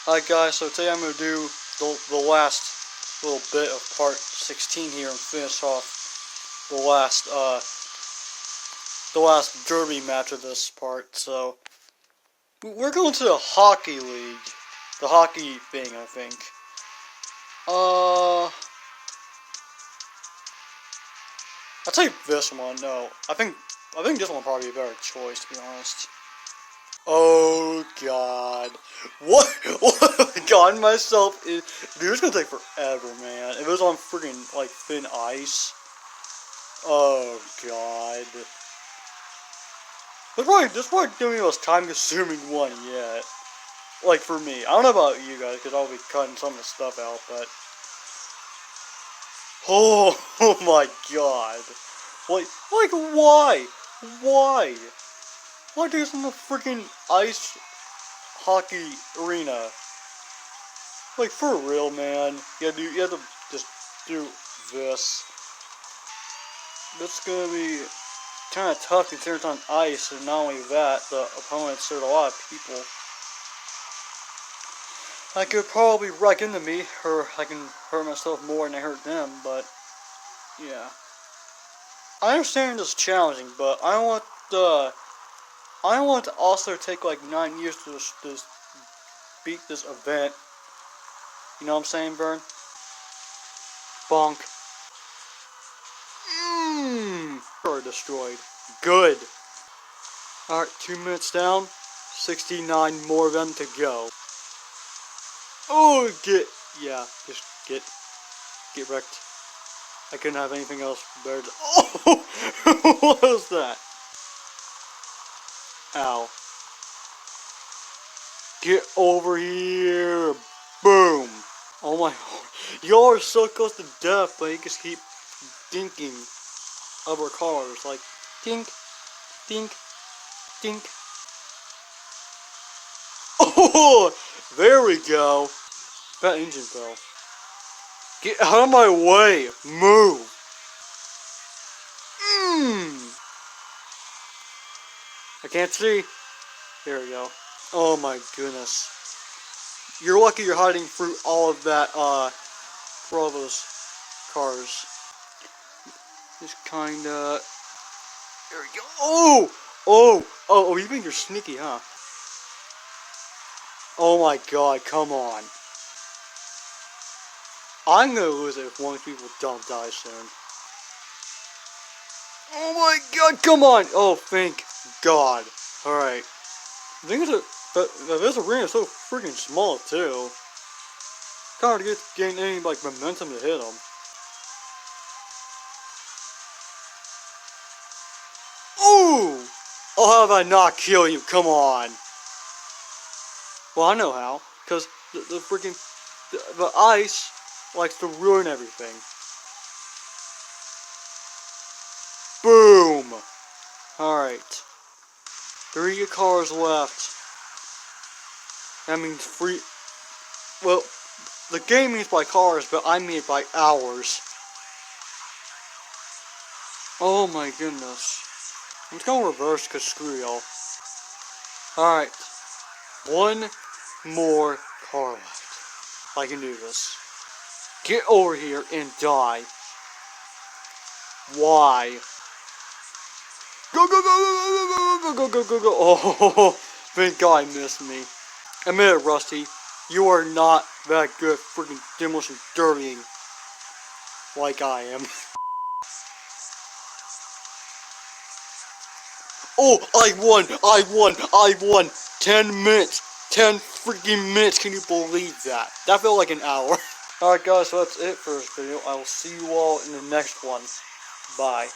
Alright guys, so today I'm going to do the last little bit of part 16 here and finish off the last derby match of this part. So we're going to the hockey league. The hockey thing, I think. I'll take this one. No, I think this one would probably be a better choice, to be honest. Oh god. What have I gotten myself in? Dude, it's gonna take forever, man. If it was on freaking, like, thin ice. Oh god. This probably gonna be the most time consuming one yet. Like, for me. I don't know about you guys, because I'll be cutting some of the stuff out, but. Oh my god. Like, why? Why? Why do this in the freaking ice hockey arena? Like, for real, man. You have to just do this. This is gonna be kind of tough considering it's on ice, and not only that, the opponents, there's a lot of people. I could probably wreck into me, or I can hurt myself more than I hurt them, but, yeah. I understand it's challenging, but I want to also take like 9 years to beat this event. You know what I'm saying, Vern? Bonk. Are destroyed. Good. Alright, 2 minutes down. 69 more of them to go. Oh, just get wrecked. I couldn't have anything else better to, oh! What was that? Ow. Get over here. Boom. Oh my, y'all are so close to death, but you just keep dinking other cars. Like, dink, dink, dink. Oh, there we go. That engine fell. Get out of my way. Move. I can't see. There we go. Oh my goodness. You're lucky you're hiding through all of that, for all those cars. Just kinda... There we go. Oh, you think you're sneaky, huh? Oh my god, come on. I'm gonna lose it if one of these people don't die soon. Oh my god, come on! Oh, thank god. Alright. I think this arena is so freaking small, too. Kinda hard to gain any, like, momentum to hit them. Ooh! Oh, how have I not kill you? Come on. Well, I know how. Because the freaking... The ice likes to ruin everything. Boom! Alright. 3 cars left. That means well, the game means by cars, but I mean it by hours. Oh my goodness. I'm just gonna reverse because screw y'all. Alright. 1 more car left. I can do this. Get over here and die. Why? Go, go, go, go, go, go, go, go, go. Oh, thank God I missed me. Admit it, Rusty. You are not that good at freaking Demolition derbying like I am. Oh, I won. 10 minutes. 10 freaking minutes. Can you believe that? That felt like an hour. Alright guys, so that's it for this video. I will see you all in the next one. Bye.